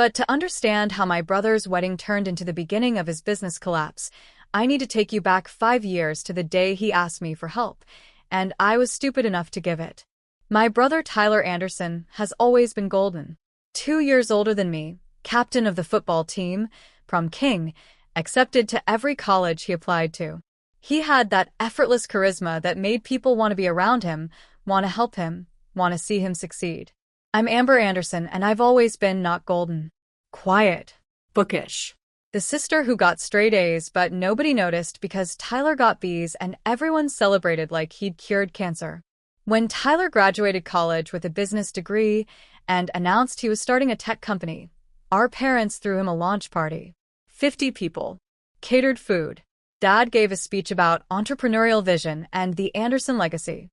But to understand how my brother's wedding turned into the beginning of his business collapse, I need to take you back 5 years to the day he asked me for help, and I was stupid enough to give it. My brother Tyler Anderson has always been golden. 2 years older than me, captain of the football team, prom king, accepted to every college he applied to. He had that effortless charisma that made people want to be around him, want to help him, want to see him succeed. I'm Amber Anderson, and I've always been not golden. Quiet. Bookish. The sister who got straight A's but nobody noticed because Tyler got B's and everyone celebrated like he'd cured cancer. When Tyler graduated college with a business degree and announced he was starting a tech company, our parents threw him a launch party. 50 people. Catered food. Dad gave a speech about entrepreneurial vision and the Anderson legacy.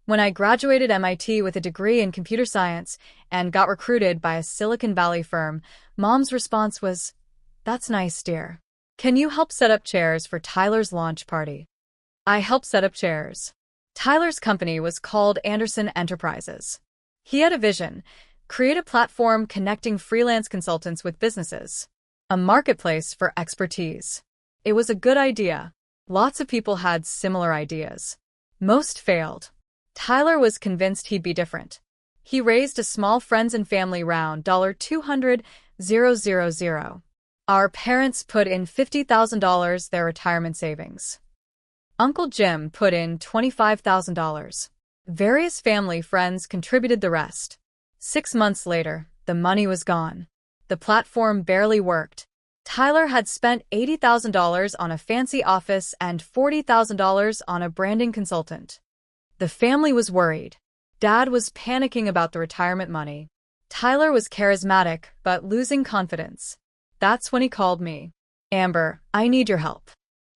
When I graduated MIT with a degree in computer science and got recruited by a Silicon Valley firm, Mom's response was, "That's nice, dear. Can you help set up chairs for Tyler's launch party?" I helped set up chairs. Tyler's company was called Anderson Enterprises. He had a vision: create a platform connecting freelance consultants with businesses. A marketplace for expertise. It was a good idea. Lots of people had similar ideas. Most failed. Tyler was convinced he'd be different. He raised a small friends and family round $200,000. Our parents put in $50,000, their retirement savings. Uncle Jim put in $25,000. Various family friends contributed the rest. 6 months later, the money was gone. The platform barely worked. Tyler had spent $80,000 on a fancy office and $40,000 on a branding consultant. The family was worried. Dad was panicking about the retirement money. Tyler was charismatic, but losing confidence. That's when he called me. "Amber, I need your help."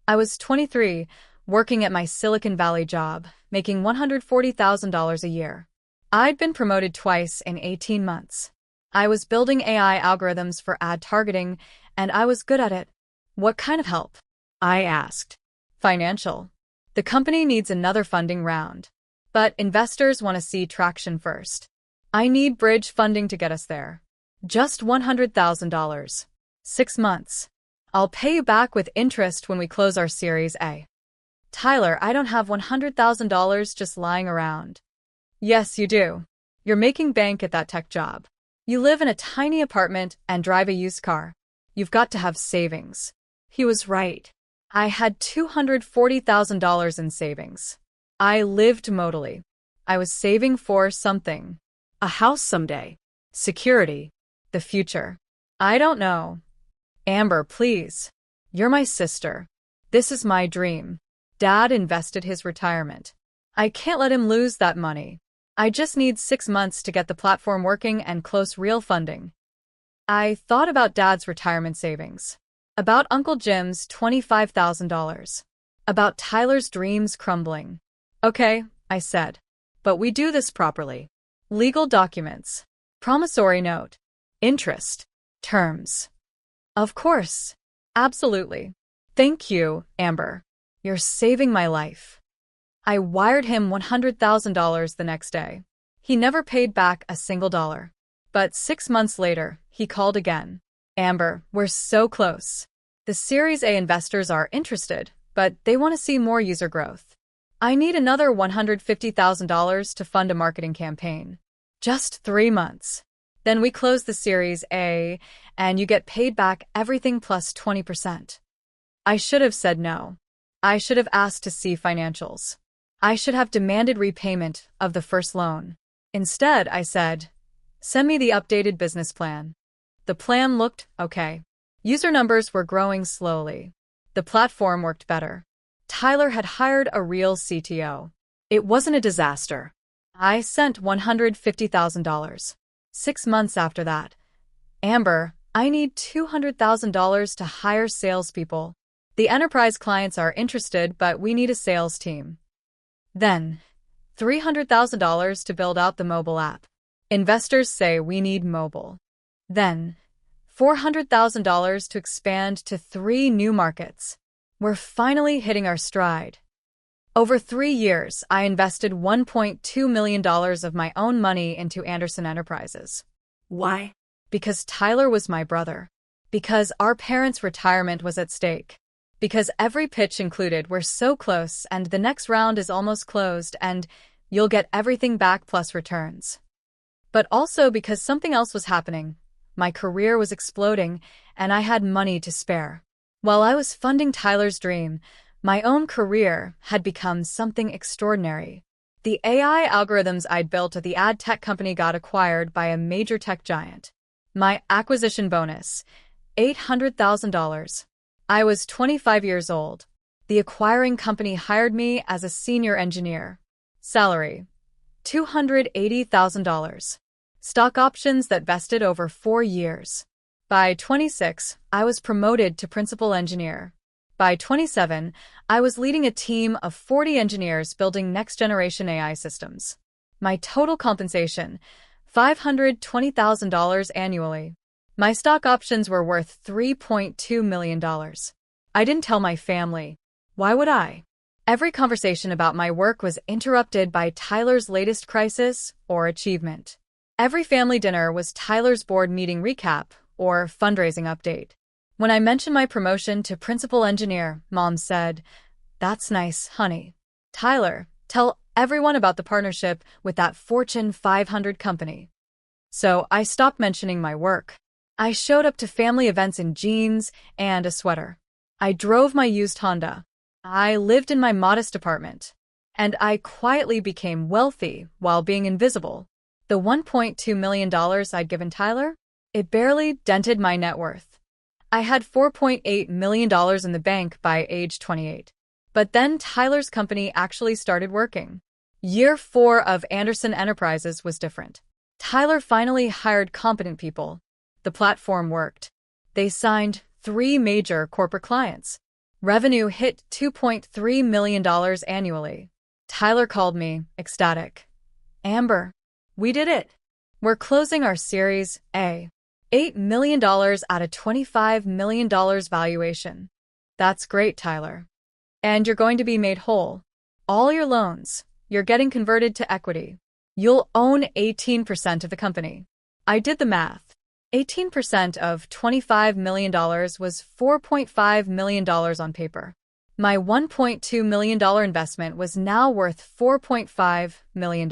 I was 23, working at my Silicon Valley job, making $140,000 a year. I'd been promoted twice in 18 months. I was building AI algorithms for ad targeting, and I was good at it. "What kind of help?" I asked. "Financial. The company needs another funding round. But investors want to see traction first. I need bridge funding to get us there. Just $100,000. 6 months. I'll pay you back with interest when we close our Series A." "Tyler, I don't have $100,000 just lying around." "Yes, you do. You're making bank at that tech job. You live in a tiny apartment and drive a used car. You've got to have savings." He was right. I had $240,000 in savings. I lived modally. I was saving for something. A house someday. Security. The future. I don't know. "Amber, please. You're my sister. This is my dream." Dad invested his retirement. I can't let him lose that money. I just need 6 months to get the platform working and close real funding. I thought about Dad's retirement savings. About Uncle Jim's $25,000. About Tyler's dreams crumbling. "Okay," I said. "But we do this properly. Legal documents. Promissory note. Interest. Terms." "Of course. Absolutely. Thank you, Amber. You're saving my life." I wired him $100,000 the next day. He never paid back a single dollar. But 6 months later, he called again. "Amber, we're so close. The Series A investors are interested, but they want to see more user growth. I need another $150,000 to fund a marketing campaign. Just 3 months. Then we close the Series A, and you get paid back everything plus 20%. I should have said no. I should have asked to see financials. I should have demanded repayment of the first loan. Instead, I said, "Send me the updated business plan." The plan looked okay. User numbers were growing slowly. The platform worked better. Tyler had hired a real CTO. It wasn't a disaster. I sent $150,000. 6 months after that. "Amber, I need $200,000 to hire salespeople. The enterprise clients are interested, but we need a sales team." Then, $300,000 to build out the mobile app. Investors say we need mobile. Then, $400,000 to expand to 3 new markets. We're finally hitting our stride. Over 3 years, I invested $1.2 million of my own money into Anderson Enterprises. Why? Because Tyler was my brother. Because our parents' retirement was at stake. Because every pitch included "we're so close and the next round is almost closed and you'll get everything back plus returns." But also because something else was happening. My career was exploding and I had money to spare. While I was funding Tyler's dream, my own career had become something extraordinary. The AI algorithms I'd built at the ad tech company got acquired by a major tech giant. My acquisition bonus, $800,000. I was 25 years old. The acquiring company hired me as a senior engineer. Salary, $280,000. Stock options that vested over 4 years. By 26, I was promoted to principal engineer. By 27, I was leading a team of 40 engineers building next-generation AI systems. My total compensation, $520,000 annually. My stock options were worth $3.2 million. I didn't tell my family. Why would I? Every conversation about my work was interrupted by Tyler's latest crisis or achievement. Every family dinner was Tyler's board meeting recap or fundraising update. When I mentioned my promotion to principal engineer, Mom said, "That's nice, honey. Tyler, tell everyone about the partnership with that Fortune 500 company." So I stopped mentioning my work. I showed up to family events in jeans and a sweater. I drove my used Honda. I lived in my modest apartment. And I quietly became wealthy while being invisible. The $1.2 million I'd given Tyler? It barely dented my net worth. I had $4.8 million in the bank by age 28. But then Tyler's company actually started working. Year 4 of Anderson Enterprises was different. Tyler finally hired competent people. The platform worked. They signed 3 major corporate clients. Revenue hit $2.3 million annually. Tyler called me, ecstatic. "Amber, we did it. We're closing our Series A. $8 million at a $25 million valuation. That's great, Tyler. And you're going to be made whole. All your loans, you're getting converted to equity. You'll own 18% of the company." I did the math. 18% of $25 million was $4.5 million on paper. My $1.2 million investment was now worth $4.5 million.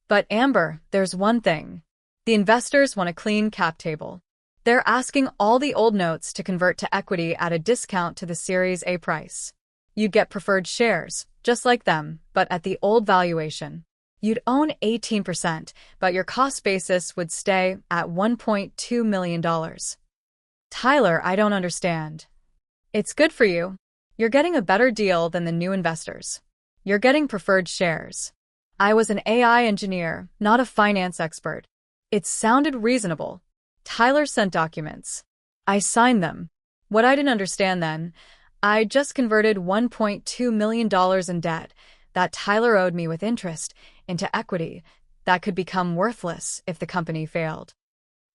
But Amber, there's one thing. The investors want a clean cap table. They're asking all the old notes to convert to equity at a discount to the Series A price. You'd get preferred shares, just like them, but at the old valuation. You'd own 18%, but your cost basis would stay at $1.2 million. Tyler, I don't understand. It's good for you. You're getting a better deal than the new investors. You're getting preferred shares. I was an AI engineer, not a finance expert. It sounded reasonable. Tyler sent documents. I signed them. What I didn't understand then, I just converted $1.2 million in debt that Tyler owed me with interest into equity that could become worthless if the company failed.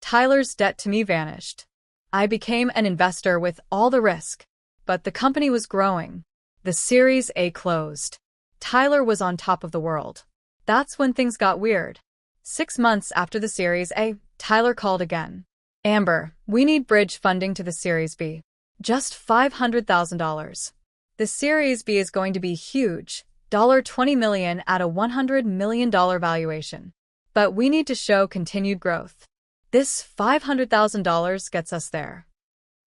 Tyler's debt to me vanished. I became an investor with all the risk, but the company was growing. The Series A closed. Tyler was on top of the world. That's when things got weird. 6 months after the Series A, Tyler called again. "Amber, we need bridge funding to the Series B. Just $500,000. The Series B is going to be huge, $20 million at a $100 million valuation. But we need to show continued growth. This $500,000 gets us there."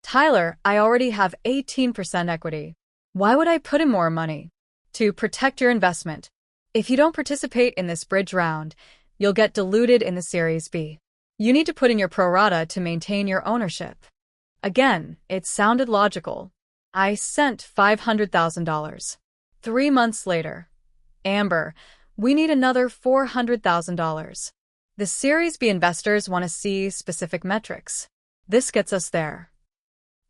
"Tyler, I already have 18% equity. Why would I put in more money?" "To protect your investment. If you don't participate in this bridge round, you'll get diluted in the Series B. You need to put in your pro rata to maintain your ownership." Again, it sounded logical. I sent $500,000. 3 months later. "Amber, we need another $400,000. The Series B investors want to see specific metrics. This gets us there."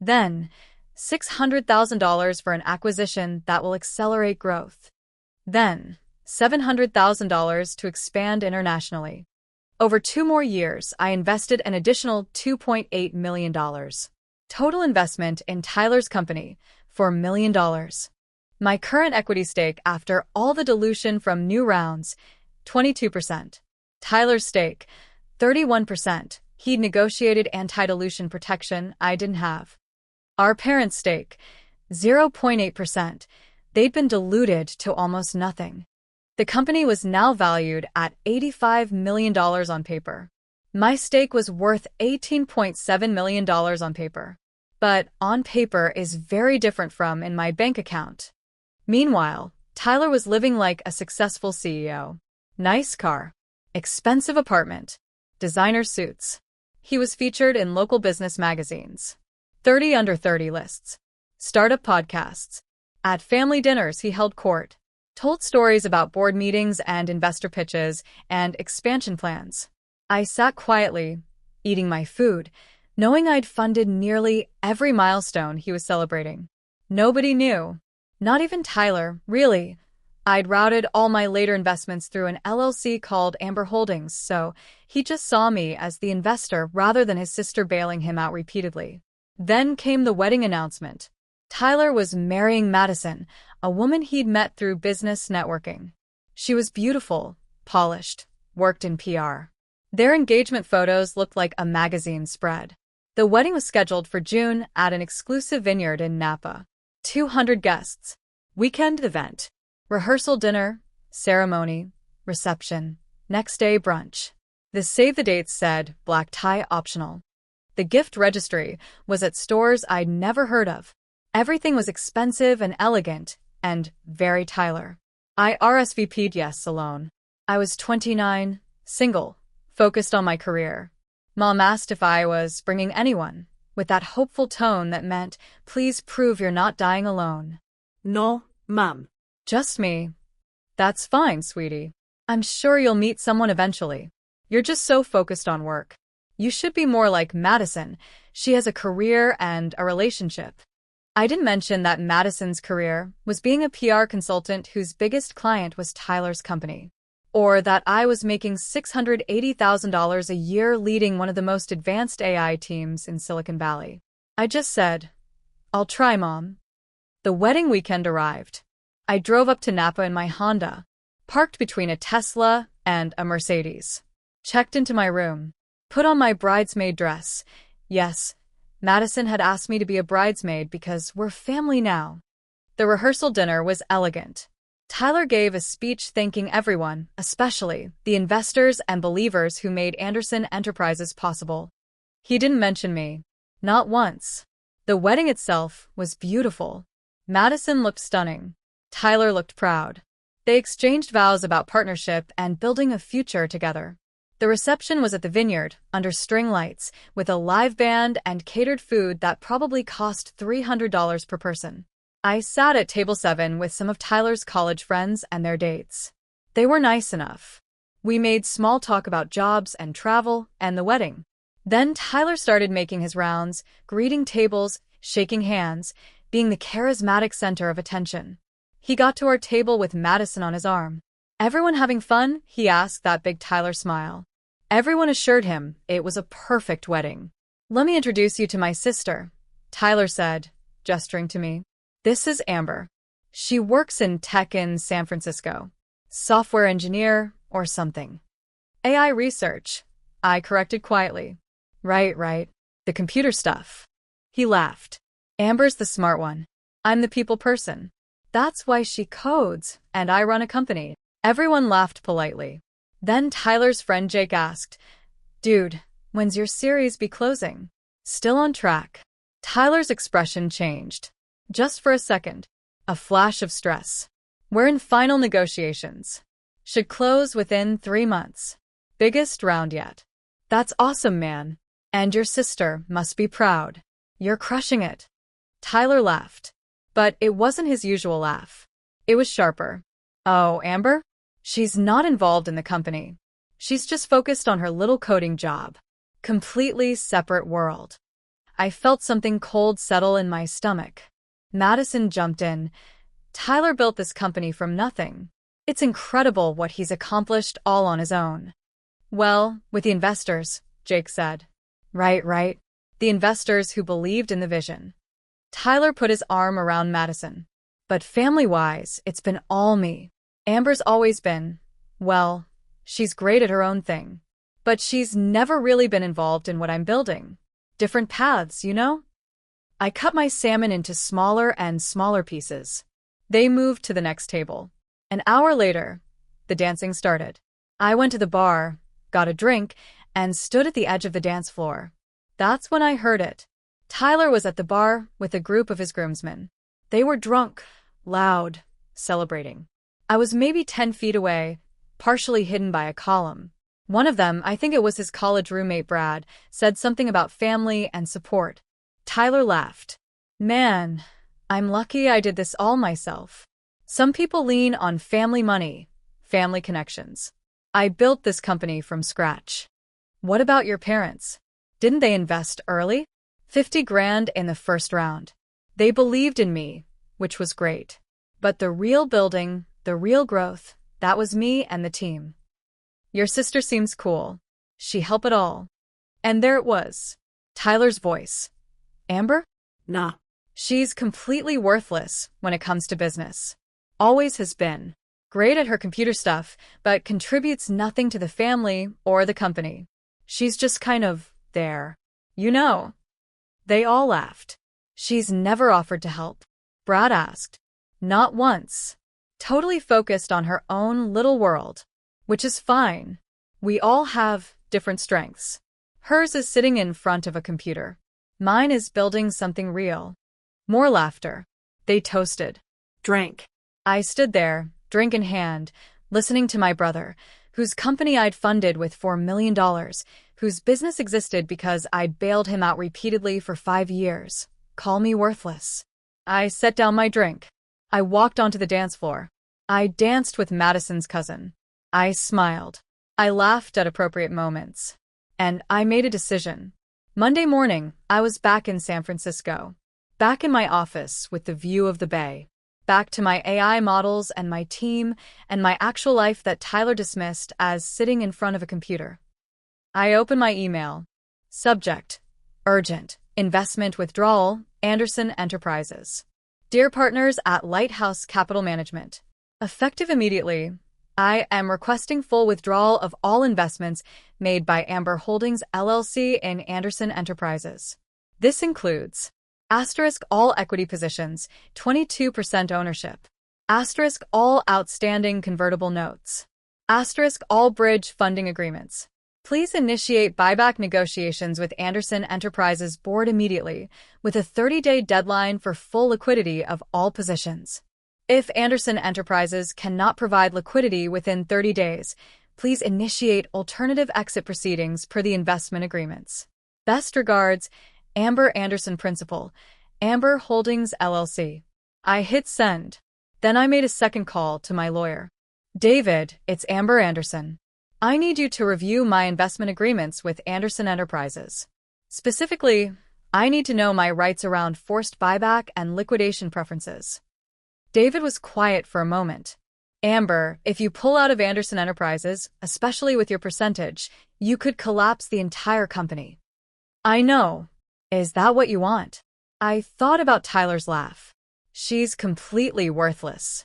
Then, $600,000 for an acquisition that will accelerate growth. Then, $700,000 to expand internationally. Over 2 more years, I invested an additional $2.8 million. Total investment in Tyler's company, $4 million. My current equity stake after all the dilution from new rounds, 22%. Tyler's stake, 31%. He'd negotiated anti-dilution protection I didn't have. Our parents' stake, 0.8%. They'd been diluted to almost nothing. The company was now valued at $85 million on paper. My stake was worth $18.7 million on paper. But on paper is very different from in my bank account. Meanwhile, Tyler was living like a successful CEO. Nice car, expensive apartment, designer suits. He was featured in local business magazines, 30 under 30 lists, startup podcasts. At family dinners he held court, told stories about board meetings and investor pitches and expansion plans. I sat quietly, eating my food, knowing I'd funded nearly every milestone he was celebrating. Nobody knew. Not even Tyler, really. I'd routed all my later investments through an LLC called Amber Holdings, so he just saw me as the investor rather than his sister bailing him out repeatedly. Then came the wedding announcement. Tyler was marrying Madison, a woman he'd met through business networking. She was beautiful, polished, worked in PR. Their engagement photos looked like a magazine spread. The wedding was scheduled for June at an exclusive vineyard in Napa. 200 guests. Weekend event. Rehearsal dinner, ceremony, reception, next day brunch. The save the dates said black tie optional. The gift registry was at stores I'd never heard of. Everything was expensive and elegant, and very Tyler. I RSVP'd yes alone. I was 29, single, focused on my career. Mom asked if I was bringing anyone, with that hopeful tone that meant, please prove you're not dying alone. No, Mom. Just me. That's fine, sweetie. I'm sure you'll meet someone eventually. You're just so focused on work. You should be more like Madison. She has a career and a relationship. I didn't mention that Madison's career was being a PR consultant whose biggest client was Tyler's company. Or that I was making $680,000 a year leading one of the most advanced AI teams in Silicon Valley. I just said, I'll try, Mom. The wedding weekend arrived. I drove up to Napa in my Honda, parked between a Tesla and a Mercedes. Checked into my room, put on my bridesmaid dress. Yes, Madison had asked me to be a bridesmaid because we're family now. The rehearsal dinner was elegant. Tyler gave a speech thanking everyone, especially the investors and believers who made Anderson Enterprises possible. He didn't mention me. Not once. The wedding itself was beautiful. Madison looked stunning. Tyler looked proud. They exchanged vows about partnership and building a future together. The reception was at the vineyard, under string lights, with a live band and catered food that probably cost $300 per person. I sat at table 7 with some of Tyler's college friends and their dates. They were nice enough. We made small talk about jobs and travel and the wedding. Then Tyler started making his rounds, greeting tables, shaking hands, being the charismatic center of attention. He got to our table with Madison on his arm. Everyone having fun? He asked, that big Tyler smile. Everyone assured him it was a perfect wedding. Let me introduce you to my sister, Tyler said, gesturing to me. This is Amber. She works in tech in San Francisco. Software engineer or something. AI research, I corrected quietly. Right. The computer stuff. He laughed. Amber's the smart one. I'm the people person. That's why she codes, and I run a company. Everyone laughed politely. Then Tyler's friend Jake asked, Dude, when's your series be closing? Still on track. Tyler's expression changed. Just for a second. A flash of stress. We're in final negotiations. Should close within 3 months. Biggest round yet. That's awesome, man. And your sister must be proud. You're crushing it. Tyler laughed. But it wasn't his usual laugh. It was sharper. Oh, Amber? She's not involved in the company. She's just focused on her little coding job. Completely separate world. I felt something cold settle in my stomach. Madison jumped in. Tyler built this company from nothing. It's incredible what he's accomplished all on his own. Well, with the investors, Jake said. Right. The investors who believed in the vision. Tyler put his arm around Madison. But family-wise, it's been all me. Amber's always been, well, she's great at her own thing. But she's never really been involved in what I'm building. Different paths, you know? I cut my salmon into smaller and smaller pieces. They moved to the next table. An hour later, the dancing started. I went to the bar, got a drink, and stood at the edge of the dance floor. That's when I heard it. Tyler was at the bar with a group of his groomsmen. They were drunk, loud, celebrating. I was maybe 10 feet away, partially hidden by a column. One of them, I think it was his college roommate Brad, said something about family and support. Tyler laughed. Man, I'm lucky I did this all myself. Some people lean on family money, family connections. I built this company from scratch. What about your parents? Didn't they invest early? 50 grand in the first round. They believed in me, which was great. But the real building, the real growth, that was me and the team. Your sister seems cool. She helped it all. And there it was. Tyler's voice. Amber? Nah. She's completely worthless when it comes to business. Always has been. Great at her computer stuff, but contributes nothing to the family or the company. She's just kind of there. You know. They all laughed. She's never offered to help. Brad asked. Not once. Totally focused on her own little world. Which is fine. We all have different strengths. Hers is sitting in front of a computer. Mine is building something real. More laughter. They toasted. Drank. I stood there, drink in hand, listening to my brother, whose company I'd funded with $4 million, whose business existed because I'd bailed him out repeatedly for 5 years. Call me worthless. I set down my drink. I walked onto the dance floor. I danced with Madison's cousin. I smiled. I laughed at appropriate moments. And I made a decision. Monday morning, I was back in San Francisco. Back in my office with the view of the bay. Back to my AI models and my team and my actual life that Tyler dismissed as sitting in front of a computer. I opened my email. Subject: Urgent. Investment withdrawal, Anderson Enterprises. Dear partners at Lighthouse Capital Management. Effective immediately, I am requesting full withdrawal of all investments made by Amber Holdings LLC in Anderson Enterprises. This includes asterisk all equity positions, 22% ownership, asterisk all outstanding convertible notes, asterisk all bridge funding agreements. Please initiate buyback negotiations with Anderson Enterprises board immediately, with a 30-day deadline for full liquidity of all positions. If Anderson Enterprises cannot provide liquidity within 30 days, please initiate alternative exit proceedings per the investment agreements. Best regards, Amber Anderson Principal, Amber Holdings LLC. I hit send. Then I made a second call to my lawyer. David, it's Amber Anderson. I need you to review my investment agreements with Anderson Enterprises. Specifically, I need to know my rights around forced buyback and liquidation preferences. David was quiet for a moment. Amber, if you pull out of Anderson Enterprises, especially with your percentage, you could collapse the entire company. I know. Is that what you want? I thought about Tyler's laugh. She's completely worthless.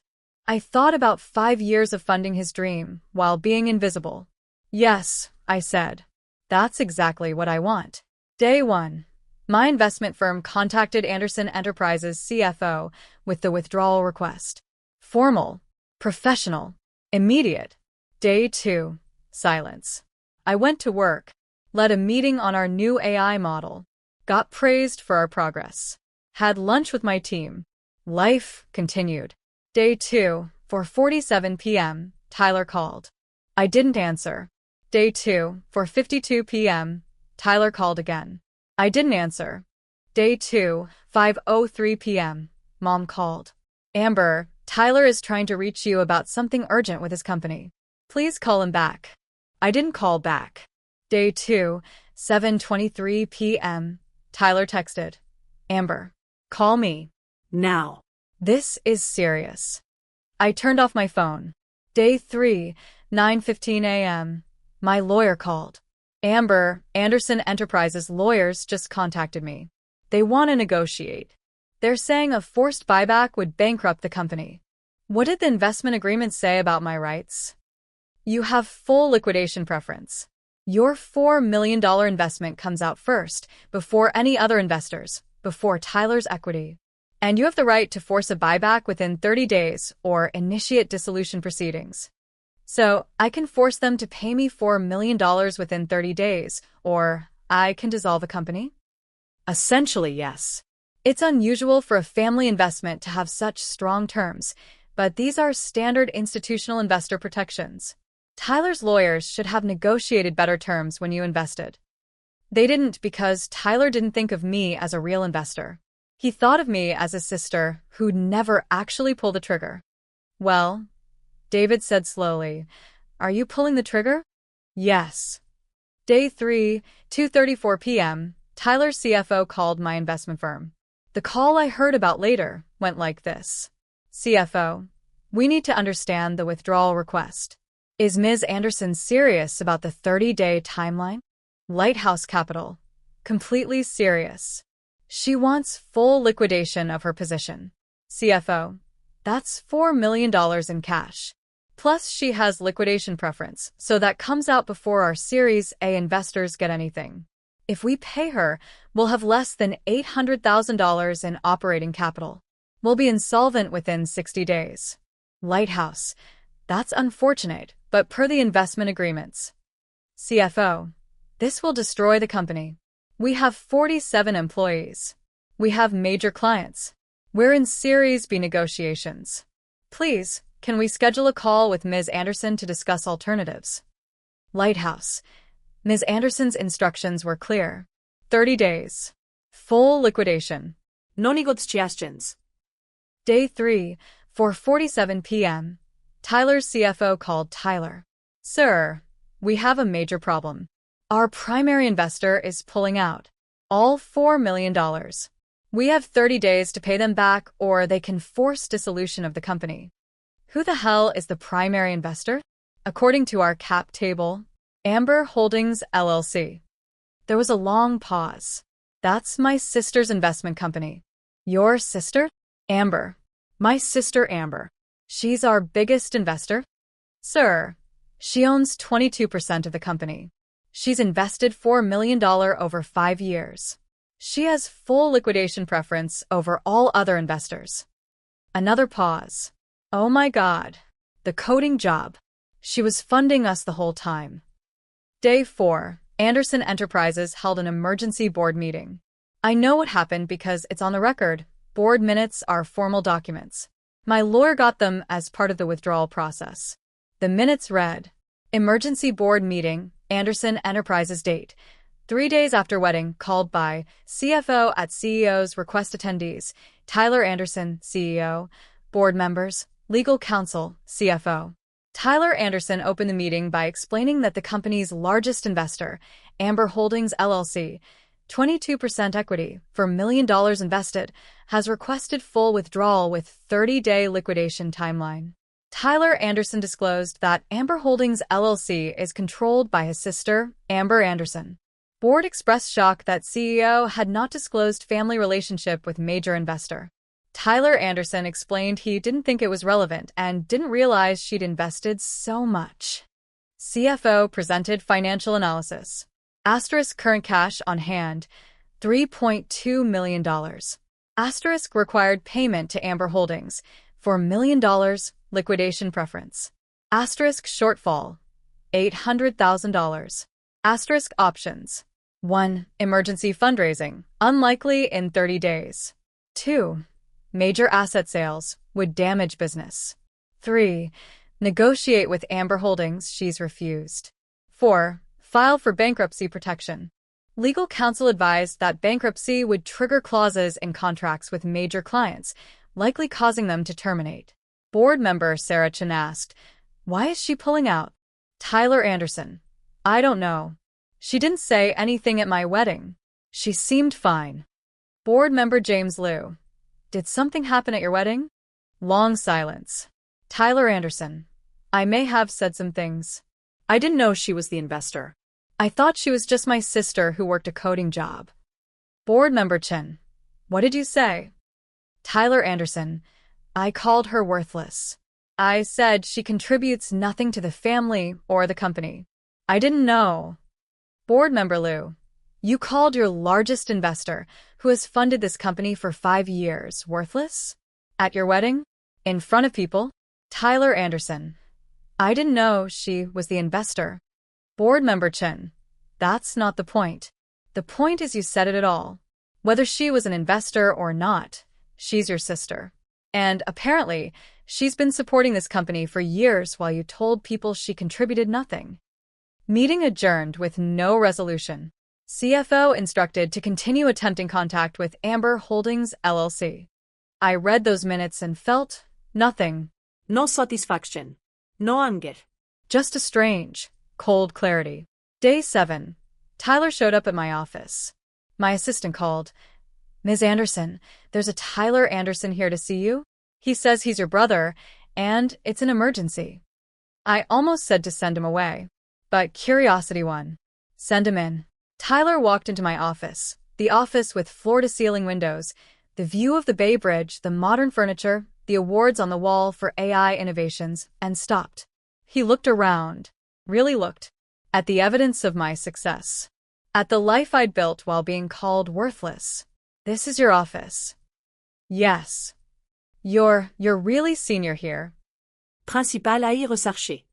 I thought about 5 years of funding his dream while being invisible. Yes, I said. That's exactly what I want. Day 1. My investment firm contacted Anderson Enterprises CFO with the withdrawal request. Formal, professional, immediate. Day 2. Silence. I went to work, led a meeting on our new AI model, got praised for our progress, had lunch with my team. Life continued. Day 2, 4:47 p.m., Tyler called. I didn't answer. Day 2, 4:52 p.m., Tyler called again. I didn't answer. Day 2, 5:03 p.m., Mom called. Amber, Tyler is trying to reach you about something urgent with his company. Please call him back. I didn't call back. Day 2, 7:23 p.m., Tyler texted. Amber, call me. Now. This is serious. I turned off my phone. Day 3, 9:15 a.m. My lawyer called. Amber, Anderson Enterprises lawyers just contacted me. They want to negotiate. They're saying a forced buyback would bankrupt the company. What did the investment agreement say about my rights? You have full liquidation preference. Your $4 million investment comes out first, before any other investors, before Tyler's equity. And you have the right to force a buyback within 30 days or initiate dissolution proceedings. So, I can force them to pay me $4 million within 30 days, or I can dissolve a company? Essentially, yes. It's unusual for a family investment to have such strong terms, but these are standard institutional investor protections. Tyler's lawyers should have negotiated better terms when you invested. They didn't because Tyler didn't think of me as a real investor. He thought of me as a sister who'd never actually pull the trigger. Well, David said slowly, are you pulling the trigger? Yes. Day 3, 2:34 p.m., Tyler's CFO called my investment firm. The call I heard about later went like this. CFO, we need to understand the withdrawal request. Is Ms. Anderson serious about the 30-day timeline? Lighthouse Capital. Completely serious. She wants full liquidation of her position. CFO. That's $4 million in cash. Plus, she has liquidation preference, so that comes out before our Series A investors get anything. If we pay her, we'll have less than $800,000 in operating capital. We'll be insolvent within 60 days. Lighthouse. That's unfortunate, but per the investment agreements. CFO. This will destroy the company. We have 47 employees. We have major clients. We're in Series B negotiations. Please, can we schedule a call with Ms. Anderson to discuss alternatives? Lighthouse. Ms. Anderson's instructions were clear. 30 days. Full liquidation. No negotiations. Day 3, 4:47 p.m. Tyler's CFO called Tyler. Sir, we have a major problem. Our primary investor is pulling out. All $4 million. We have 30 days to pay them back or they can force dissolution of the company. Who the hell is the primary investor? According to our cap table, Amber Holdings LLC. There was a long pause. That's my sister's investment company. Your sister? Amber. My sister Amber. She's our biggest investor? Sir, she owns 22% of the company. She's invested $4 million over 5 years. She has full liquidation preference over all other investors. Another pause. Oh my God. The coding job. She was funding us the whole time. Day 4, Anderson Enterprises held an emergency board meeting. I know what happened because it's on the record. Board minutes are formal documents. My lawyer got them as part of the withdrawal process. The minutes read, Emergency Board Meeting, Anderson Enterprises date, 3 days after wedding, called by CFO at CEO's request attendees, Tyler Anderson, CEO, board members, legal counsel, CFO. Tyler Anderson opened the meeting by explaining that the company's largest investor, Amber Holdings LLC, 22% equity for $1 million invested, has requested full withdrawal with 30-day liquidation timeline. Tyler Anderson disclosed that Amber Holdings LLC is controlled by his sister, Amber Anderson. Board expressed shock that CEO had not disclosed family relationship with major investor. Tyler Anderson explained he didn't think it was relevant and didn't realize she'd invested so much. CFO presented financial analysis. Asterisk current cash on hand, $3.2 million. Asterisk required payment to Amber Holdings for $1 million liquidation preference. Asterisk shortfall, $800,000. Asterisk options. 1. Emergency fundraising, unlikely in 30 days. 2. Major asset sales, would damage business. 3. Negotiate with Amber Holdings, she's refused. 4. File for bankruptcy protection. Legal counsel advised that bankruptcy would trigger clauses in contracts with major clients, likely causing them to terminate. Board member Sarah Chen asked, why is she pulling out? Tyler Anderson. I don't know. She didn't say anything at my wedding. She seemed fine. Board member James Liu. Did something happen at your wedding? Long silence. Tyler Anderson. I may have said some things. I didn't know she was the investor. I thought she was just my sister who worked a coding job. Board member Chen. What did you say? Tyler Anderson. I called her worthless. I said she contributes nothing to the family or the company. I didn't know. Board member Lou, you called your largest investor, who has funded this company for 5 years, worthless? At your wedding? In front of people? Tyler Anderson. I didn't know she was the investor. Board member Chen. That's not the point. The point is you said it all. Whether she was an investor or not, she's your sister. And apparently, she's been supporting this company for years while you told people she contributed nothing. Meeting adjourned with no resolution. CFO instructed to continue attempting contact with Amber Holdings, LLC. I read those minutes and felt nothing. No satisfaction. No anger. Just a strange, cold clarity. Day 7. Tyler showed up at my office. My assistant called. Ms. Anderson, there's a Tyler Anderson here to see you. He says he's your brother, and it's an emergency. I almost said to send him away, but curiosity won. Send him in. Tyler walked into my office, the office with floor-to-ceiling windows, the view of the Bay Bridge, the modern furniture, the awards on the wall for AI innovations, and stopped. He looked around, really looked, at the evidence of my success, at the life I'd built while being called worthless. This is your office. Yes. You're really senior here. Principal à y rechercher.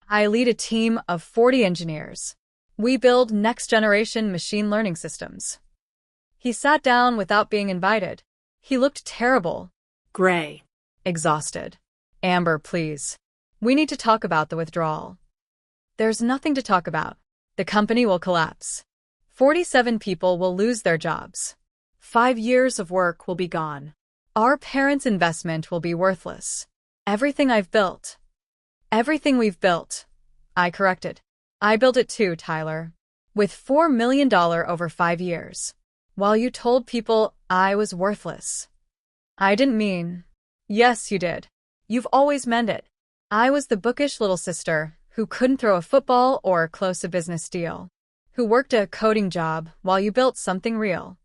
I lead a team of 40 engineers. We build next-generation machine learning systems. He sat down without being invited. He looked terrible. Gray. Exhausted. Amber, please. We need to talk about the withdrawal. There's nothing to talk about. The company will collapse. 47 people will lose their jobs. 5 years of work will be gone. Our parents' investment will be worthless. Everything I've built. Everything we've built. I corrected. I built it too, Tyler. With $4 million over 5 years. While you told people I was worthless. I didn't mean. Yes, you did. You've always meant it. I was the bookish little sister who couldn't throw a football or close a business deal. Who worked a coding job while you built something real.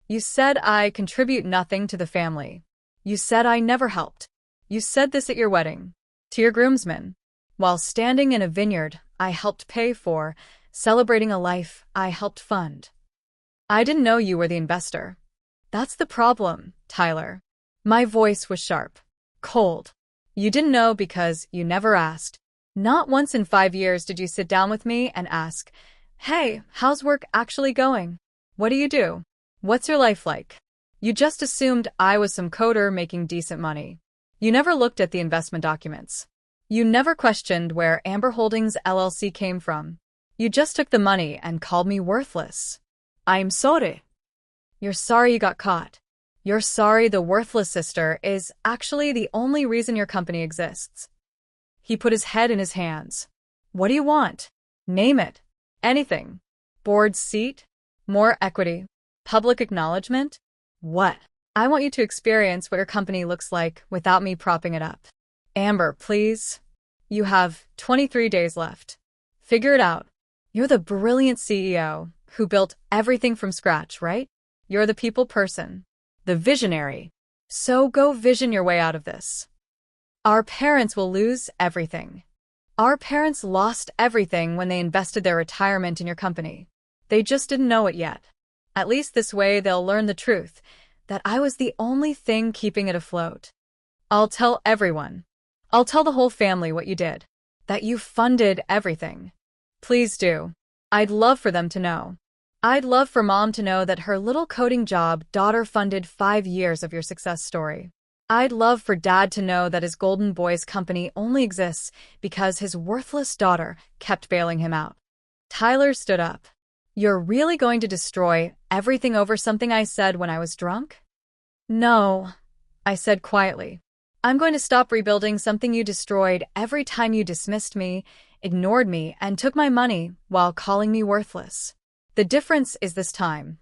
You said I contribute nothing to the family. You said I never helped. You said this at your wedding. To your groomsmen. While standing in a vineyard I helped pay for, celebrating a life I helped fund. I didn't know you were the investor. That's the problem, Tyler. My voice was sharp. Cold. You didn't know because you never asked. Not once in 5 years did you sit down with me and ask, hey, how's work actually going? What do you do? What's your life like? You just assumed I was some coder making decent money. You never looked at the investment documents. You never questioned where Amber Holdings LLC came from. You just took the money and called me worthless. I'm sorry. You're sorry you got caught. You're sorry the worthless sister is actually the only reason your company exists. He put his head in his hands. What do you want? Name it. Anything. Board seat? More equity? Public acknowledgement? What? I want you to experience what your company looks like without me propping it up. Amber, please. You have 23 days left. Figure it out. You're the brilliant CEO who built everything from scratch, right? You're the people person. The visionary. So go vision your way out of this. Our parents will lose everything. Our parents lost everything when they invested their retirement in your company. They just didn't know it yet. At least this way they'll learn the truth, that I was the only thing keeping it afloat. I'll tell everyone. I'll tell the whole family what you did. That you funded everything. Please do. I'd love for them to know. I'd love for Mom to know that her little coding job daughter funded 5 years of your success story. I'd love for Dad to know that his Golden Boys company only exists because his worthless daughter kept bailing him out. Tyler stood up. You're really going to destroy everything over something I said when I was drunk? No, I said quietly. I'm going to stop rebuilding something you destroyed every time you dismissed me, ignored me, and took my money while calling me worthless. The difference is this time.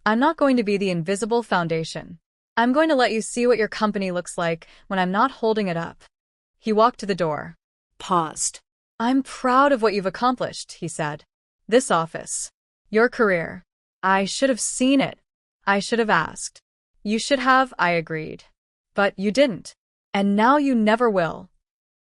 I'm not going to be the invisible foundation. I'm going to let you see what your company looks like when I'm not holding it up. He walked to the door. Paused. I'm proud of what you've accomplished, he said. This office. Your career. I should have seen it. I should have asked. You should have, I agreed. But you didn't. And now you never will.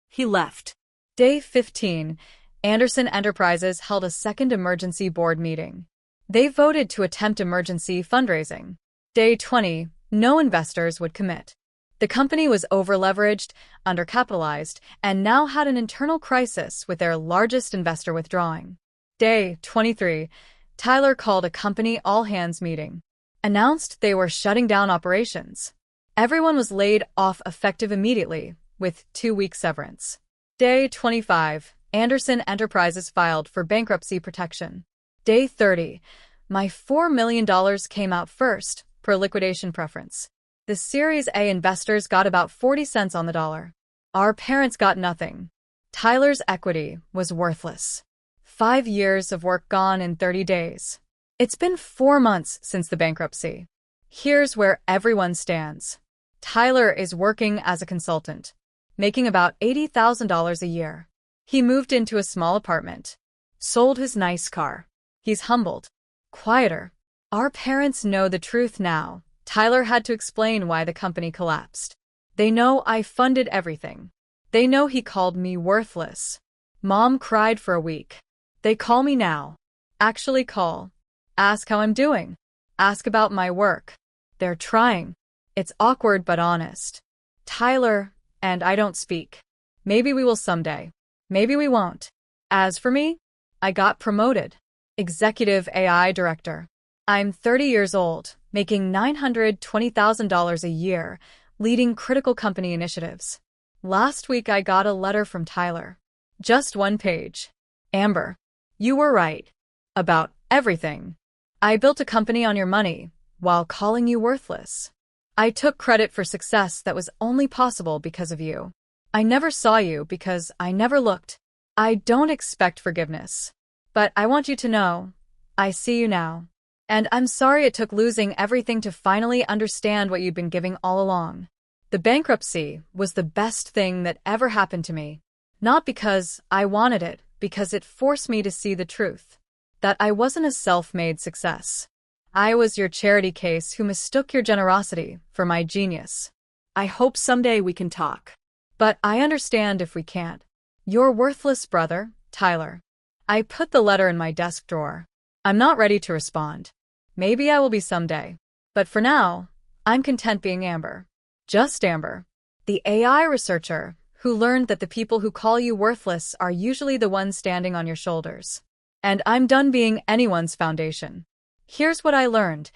He left. Day 15. Anderson Enterprises held a second emergency board meeting. They voted to attempt emergency fundraising. Day 20, no investors would commit. The company was overleveraged, undercapitalized, and now had an internal crisis with their largest investor withdrawing. Day 23, Tyler called a company all-hands meeting. Announced they were shutting down operations. Everyone was laid off effective immediately, with 2-week severance. Day 25, Anderson Enterprises filed for bankruptcy protection. Day 30, my $4 million came out first, per liquidation preference. The Series A investors got about 40 cents on the dollar. Our parents got nothing. Tyler's equity was worthless. 5 years of work gone in 30 days. It's been 4 months since the bankruptcy. Here's where everyone stands. Tyler is working as a consultant, making about $80,000 a year. He moved into a small apartment, sold his nice car. He's humbled, quieter. Our parents know the truth now. Tyler had to explain why the company collapsed. They know I funded everything. They know he called me worthless. Mom cried for a week. They call me now. Actually call. Ask how I'm doing. Ask about my work. They're trying. It's awkward but honest. Tyler and I don't speak. Maybe we will someday. Maybe we won't. As for me, I got promoted. Executive AI Director. I'm 30 years old, making $920,000 a year, leading critical company initiatives. Last week I got a letter from Tyler. Just 1 page. Amber, you were right. About everything. I built a company on your money, while calling you worthless. I took credit for success that was only possible because of you. I never saw you because I never looked. I don't expect forgiveness. But I want you to know, I see you now. And I'm sorry it took losing everything to finally understand what you'd been giving all along. The bankruptcy was the best thing that ever happened to me. Not because I wanted it, because it forced me to see the truth. That I wasn't a self-made success. I was your charity case who mistook your generosity for my genius. I hope someday we can talk. But I understand if we can't. Your worthless brother, Tyler. I put the letter in my desk drawer. I'm not ready to respond. Maybe I will be someday. But for now, I'm content being Amber. Just Amber. The AI researcher who learned that the people who call you worthless are usually the ones standing on your shoulders. And I'm done being anyone's foundation. Here's what I learned.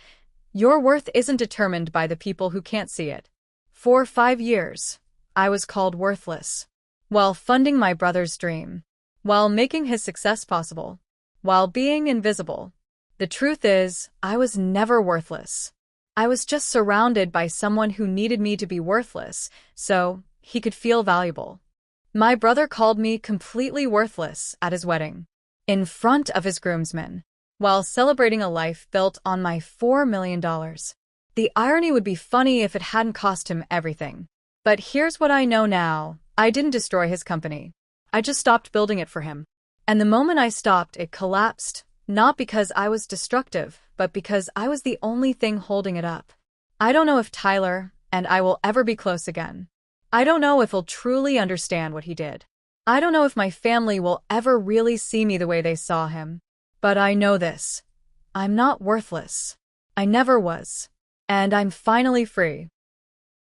Your worth isn't determined by the people who can't see it. For 5 years, I was called worthless. While funding my brother's dream. While making his success possible. While being invisible. The truth is, I was never worthless. I was just surrounded by someone who needed me to be worthless, so he could feel valuable. My brother called me completely worthless at his wedding. In front of his groomsmen, while celebrating a life built on my $4 million. The irony would be funny if it hadn't cost him everything. But here's what I know now. I didn't destroy his company. I just stopped building it for him. And the moment I stopped, it collapsed, not because I was destructive, but because I was the only thing holding it up. I don't know if Tyler and I will ever be close again. I don't know if he'll truly understand what he did. I don't know if my family will ever really see me the way they saw him. But I know this. I'm not worthless. I never was. And I'm finally free.